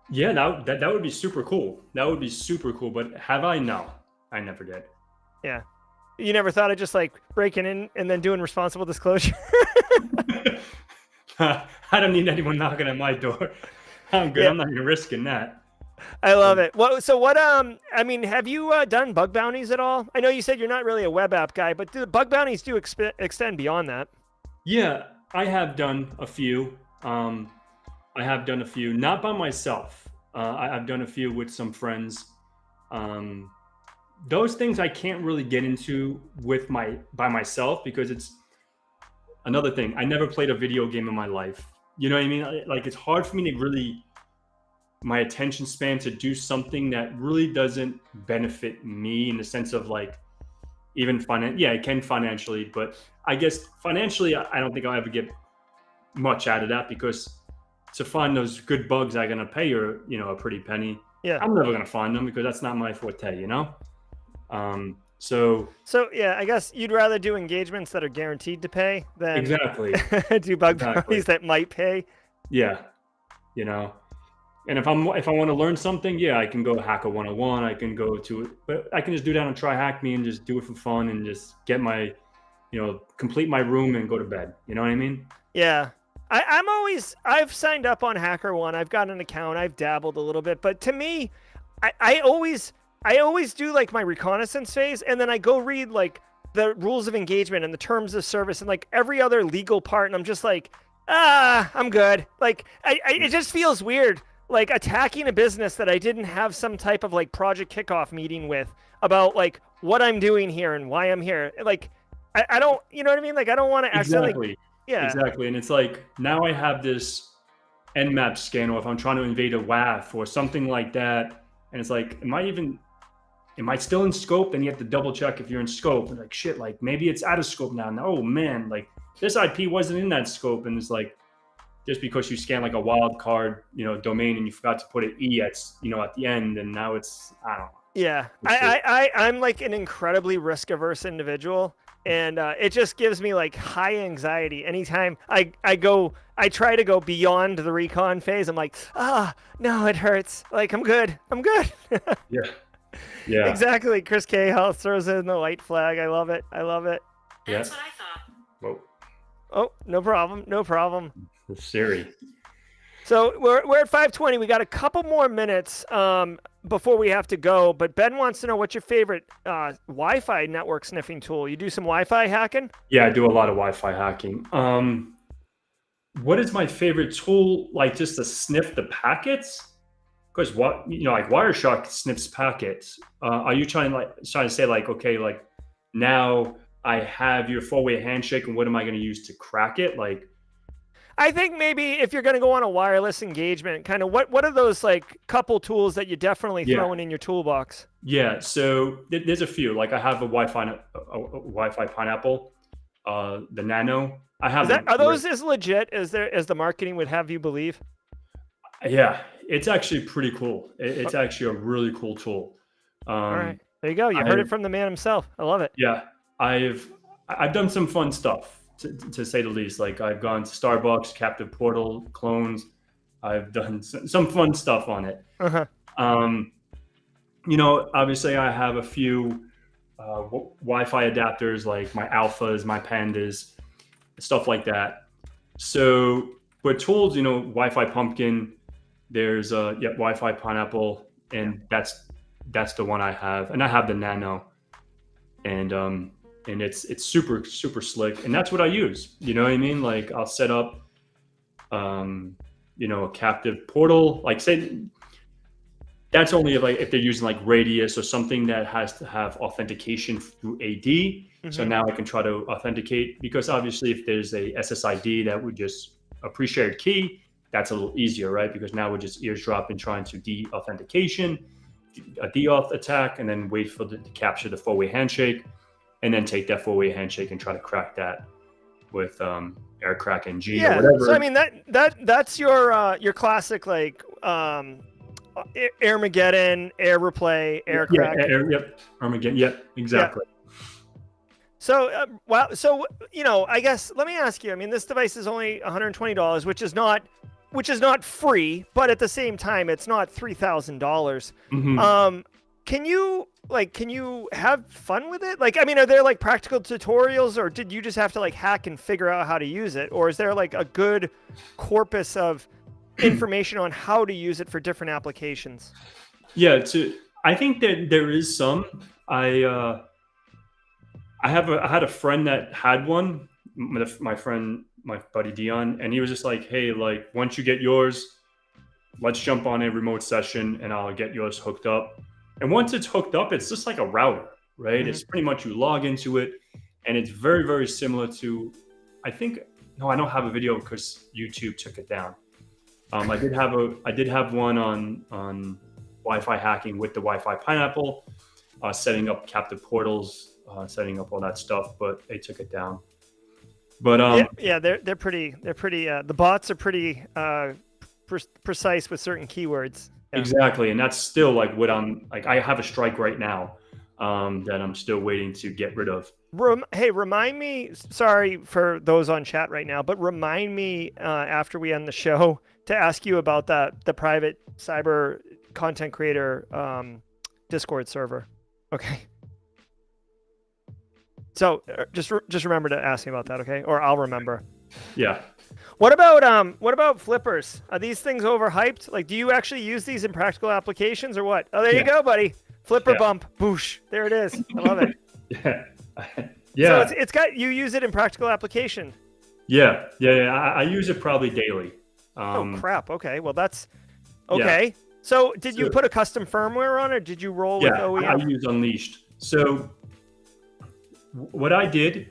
Yeah, that would be super cool. That would be super cool. But have I? No, I never did. Yeah. You never thought of just like breaking in and then doing responsible disclosure? I don't need anyone knocking at my door. I'm good. Yeah. I'm not even risking that. I love it. Have you done bug bounties at all? I know you said you're not really a web app guy, but the bug bounties do extend beyond that. Yeah, I have done a few. Not by myself. I've done a few with some friends. Those things I can't really get into by myself because it's another thing. I never played a video game in my life. You know what I mean? Like it's hard for me to really my attention span to do something that really doesn't benefit me in the sense of like even it can financially, but I guess financially I don't think I'll ever get much out of that because to find those good bugs I'm gonna pay a pretty penny. Yeah, I'm never gonna find them because that's not my forte, So yeah, I guess you'd rather do engagements that are guaranteed to pay than exactly do bug bounties that might pay. Yeah, And if I want to learn something, I can go hack a 101. I can go to it, but I can just do that on Try Hack Me and just do it for fun and just get my, complete my room and go to bed. You know what I mean? Yeah. I've signed up on HackerOne. I've got an account. I've dabbled a little bit, but to me, I always do like my reconnaissance phase, and then I go read like the rules of engagement and the terms of service and like every other legal part, and I'm just like, I'm good. Like it just feels weird, like attacking a business that I didn't have some type of like project kickoff meeting with about like what I'm doing here and why I'm here. Like I don't, you know what I mean? Like I don't want to accidentally. Yeah. Exactly. And it's like now I have this Nmap scan, or if I'm trying to invade a WAF or something like that, and it's like, am I still in scope? Then you have to double check if you're in scope. And like, shit, like maybe it's out of scope now. And, oh man, like this IP wasn't in that scope. And it's like, just because you scan like a wild card, domain, and you forgot to put an E at the end, and now it's, I don't know. Yeah. I'm like an incredibly risk averse individual. And it just gives me like high anxiety anytime I try to go beyond the recon phase. I'm like, no, it hurts. Like I'm good. Yeah. Yeah. Exactly. Chris Cahill throws in the white flag. I love it. That's what I thought. Whoa. Oh, no problem. Siri. So we're at 5:20. We got a couple more minutes before we have to go. But Ben wants to know, what's your favorite Wi-Fi network sniffing tool? You do some Wi-Fi hacking? Yeah, I do a lot of Wi-Fi hacking. What is my favorite tool? Like just to sniff the packets? Because like Wireshark sniffs packets. Are you trying to say like, okay, like now I have your 4-way handshake, and what am I going to use to crack it? Like, I think maybe if you're going to go on a wireless engagement, kind of what are those like couple tools that you definitely throwing in your toolbox? Yeah, so there's a few. Like I have a Wi-Fi Pineapple, the Nano. I have. Are those as legit as the marketing would have you believe? Yeah, it's actually pretty cool. It's actually a really cool tool. All right, there you go. You heard it from the man himself. I love it. Yeah, I've done some fun stuff. To say the least. Like I've gone to Starbucks, Captive Portal, clones. I've done some fun stuff on it. Uh-huh. Obviously I have a few Wi-Fi adapters, like my Alphas, my Pandas, stuff like that. So, but tools, Wi-Fi Pumpkin, there's Wi-Fi Pineapple, and that's the one I have, and I have the Nano, and it's super, super slick. And that's what I use. You know what I mean? Like I'll set up, a captive portal, like say that's only if they're using like Radius or something that has to have authentication through AD. Mm-hmm. So now I can try to authenticate, because obviously if there's a SSID that would just a pre-shared key, that's a little easier, right? Because now we're just eavesdropping, trying to a deauth attack, and then wait for to capture the 4-way handshake, and then take that 4-way handshake and try to crack that with aircrack NG or whatever. So I mean that's your classic like Airmageddon, air replay, air crack. Armageddon. Yep, exactly. Yeah. So So I guess let me ask you. I mean, this device is only $120, which is not free, but at the same time, it's not $3,000. Mm-hmm. Can you have fun with it? Like, I mean, are there like practical tutorials, or did you just have to like hack and figure out how to use it? Or is there like a good corpus of information on how to use it for different applications? Yeah, I think that there is some. I had a friend that had one, my buddy Dion, and he was just like, hey, like once you get yours, let's jump on a remote session and I'll get yours hooked up. And once it's hooked up, it's just like a router, right? Mm-hmm. It's pretty much you log into it, and it's very, very similar to, I don't have a video because YouTube took it down. I did have one on Wi-Fi hacking with the Wi-Fi Pineapple, setting up captive portals, setting up all that stuff, but they took it down. But they're pretty. The bots are pretty precise with certain keywords. Yeah. Exactly, and that's still like what I'm like. I have a strike right now that I'm still waiting to get rid of. Hey, remind me. Sorry for those on chat right now, but remind me after we end the show to ask you about the private cyber content creator Discord server. Okay. So just remember to ask me about that, okay? Or I'll remember. Yeah. What about flippers? Are these things overhyped? Like, do you actually use these in practical applications or what? Oh, there you go, buddy. Flipper bump, boosh. There it is. I love it. Yeah. So it's got, you use it in practical application. Yeah. I use it probably daily. Oh crap. Okay. Well, that's okay. Yeah. So did you put a custom firmware on, or did you roll with OEM? I use Unleashed. So what I did,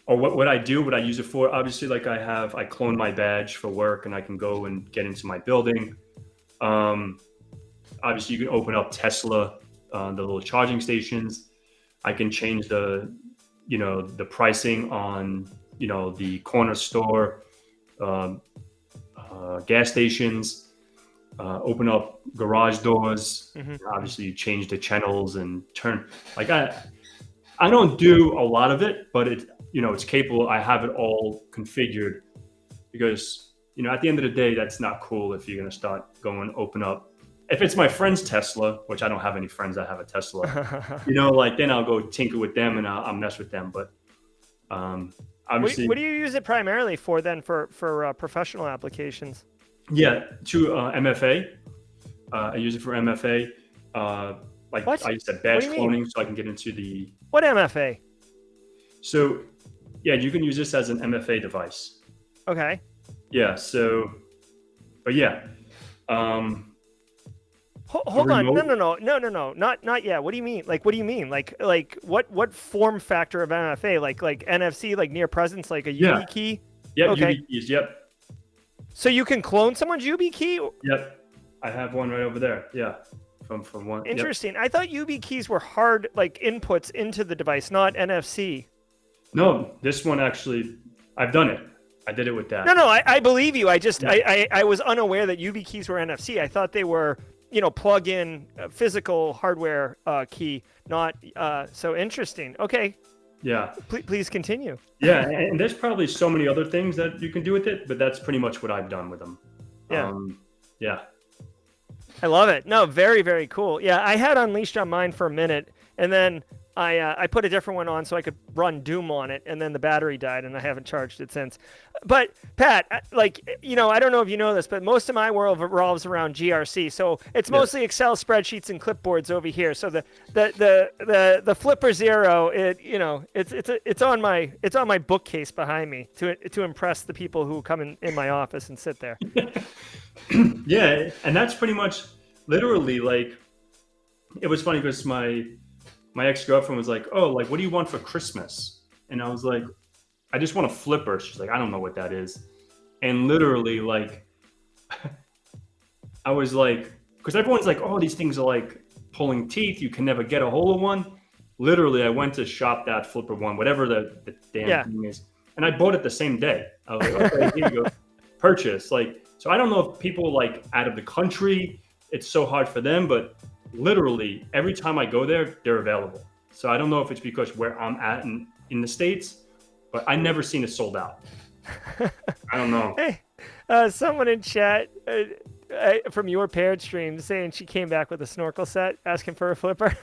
or what I do, what I use it for, obviously, like I clone my badge for work and I can go and get into my building. Obviously you can open up Tesla, the little charging stations. I can change the pricing on, the corner store, gas stations, open up garage doors. Obviously you change the channels and turn, like I don't do a lot of it, but it's capable. I have it all configured because, at the end of the day, that's not cool if you're going to start going open up. If it's my friend's Tesla, which I don't have any friends that have a Tesla, then I'll go tinker with them and I'll mess with them. But obviously, what do you use it primarily for then for professional applications? Yeah, to MFA. I use it for MFA. Like what? I said, badge cloning, so I can get into the... What MFA? So, yeah, you can use this as an MFA device. Okay. Yeah, so... But yeah. Hold on. No. Not yet. What do you mean? Like, what do you mean? Like what form factor of MFA? Like NFC, like near presence, like a YubiKey? Yeah, okay. YubiKeys, yep. So you can clone someone's YubiKey? Yep. I have one right over there. Yeah. From one. Interesting. Yep. I thought YubiKeys were hard, like inputs into the device, not NFC. No, this one actually, I've done it. I did it with that. No, I believe you. I just, I was unaware that YubiKeys were NFC. I thought they were, plug-in physical hardware key, not, so interesting. Okay. Yeah. Please continue. Yeah, and there's probably so many other things that you can do with it, but that's pretty much what I've done with them. Yeah. Yeah. I love it. No, very, very cool. Yeah, I had Unleashed on mine for a minute, and then I put a different one on so I could run Doom on it, and then the battery died, and I haven't charged it since. But Pat, I don't know if you know this, but most of my world revolves around GRC, so it's mostly Excel spreadsheets and clipboards over here. So the Flipper Zero, it's on my bookcase behind me to impress the people who come in my office and sit there. Yeah, and that's pretty much literally like, it was funny because my ex-girlfriend was like, oh, like, what do you want for Christmas? And I was like, I just want a flipper. She's like, I don't know what that is. And literally, like, I was like, because everyone's like, oh, these things are like pulling teeth. You can never get a hold of one. Literally, I went to shop that flipper one, whatever the damn thing is. And I bought it the same day. I was like, okay, here you go. Purchase. Like, so I don't know if people like out of the country, it's so hard for them, but literally every time I go there, they're available. So I don't know if it's because where I'm at in the States, but I never seen it sold out. I don't know. Hey, someone in chat from your paired stream saying she came back with a snorkel set, asking for a flipper.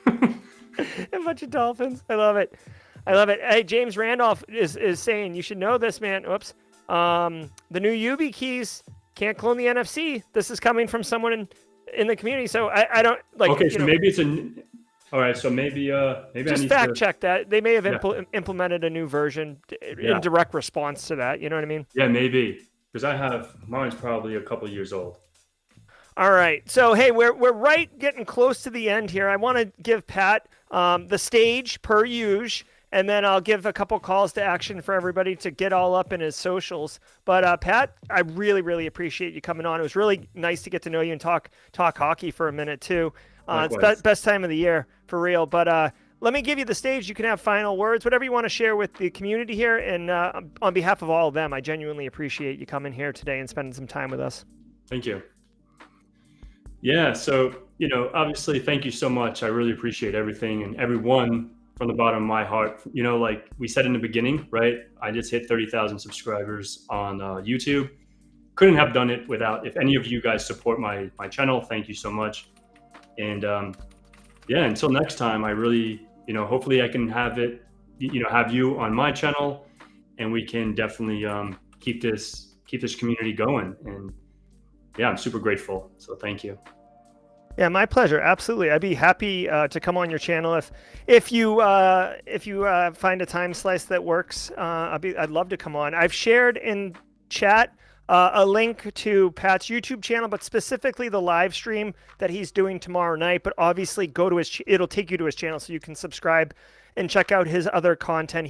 A bunch of dolphins. I love it. Hey, James Randolph is saying you should know this, man. Whoops. The new YubiKeys can't clone the NFC. This is coming from someone in the community, so I don't like. Okay, so maybe it's all right. So maybe just I need fact check that. They may have implemented a new version in direct response to that. You know what I mean? Yeah, maybe, because mine's probably a couple years old. All right. So hey, we're right getting close to the end here. I want to give Pat the stage per usual. And then I'll give a couple calls to action for everybody to get all up in his socials. But Pat, I really, really appreciate you coming on. It was really nice to get to know you and talk hockey for a minute too. It's best time of the year for real. But let me give you the stage. You can have final words, whatever you want to share with the community here. And on behalf of all of them, I genuinely appreciate you coming here today and spending some time with us. Thank you. Yeah. So, obviously, thank you so much. I really appreciate everything and everyone. From the bottom of my heart, like we said in the beginning, right? I just hit 30,000 subscribers on YouTube. Couldn't have done it without, if any of you guys support my channel, thank you so much. And until next time, I really, hopefully I can have it, have you on my channel, and we can definitely, keep this community going. And yeah, I'm super grateful. So thank you. Yeah, my pleasure. Absolutely. I'd be happy to come on your channel if you find a time slice that works. I'd love to come on. I've shared in chat a link to Pat's YouTube channel, but specifically the live stream that he's doing tomorrow night. But obviously, go to it'll take you to his channel so you can subscribe and check out his other content.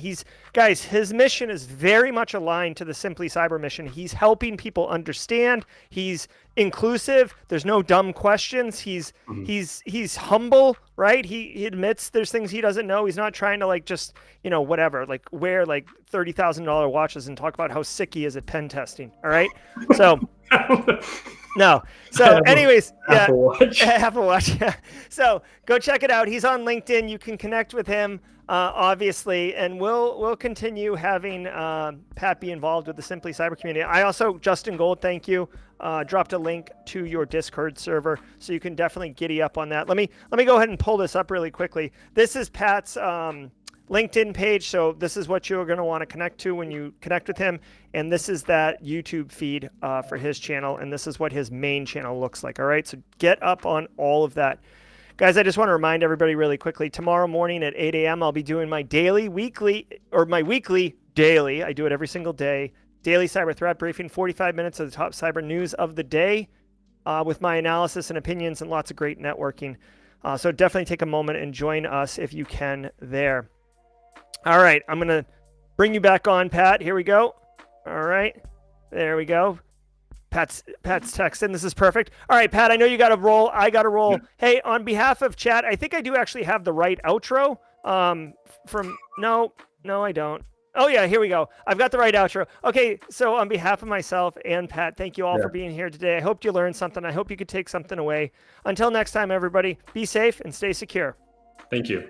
Guys, his mission is very much aligned to the Simply Cyber mission. He's helping people understand. He's inclusive. There's no dumb questions. He's humble, right? He admits there's things he doesn't know. He's not trying to like just, whatever, like wear like $30,000 watches and talk about how sick he is at pen testing. All right. So no. So anyways, yeah, Apple Watch. Yeah. So go check it out. He's on LinkedIn. You can connect with him, obviously, and we'll continue having Pat be involved with the Simply Cyber community. I also, Justin Gold, thank you, dropped a link to your Discord server, so you can definitely giddy up on that. Let me go ahead and pull this up really quickly. This is Pat's LinkedIn page, so this is what you're going to want to connect to when you connect with him, and this is that YouTube feed for his channel, and this is what his main channel looks like. All right, so get up on all of that. Guys, I just want to remind everybody really quickly, tomorrow morning at 8 a.m. I'll be doing my weekly daily, I do it every single day, daily cyber threat briefing, 45 minutes of the top cyber news of the day with my analysis and opinions and lots of great networking. So definitely take a moment and join us if you can there. All right, I'm going to bring you back on, Pat. Here we go. All right, there we go. Pat's texting. This is perfect. All right, Pat, I know you got to roll. I got to roll. Yeah. Hey, on behalf of chat, I think I do actually have the right outro. No, I don't. Oh, yeah, here we go. I've got the right outro. Okay, so on behalf of myself and Pat, thank you all for being here today. I hope you learned something. I hope you could take something away. Until next time, everybody, be safe and stay secure. Thank you.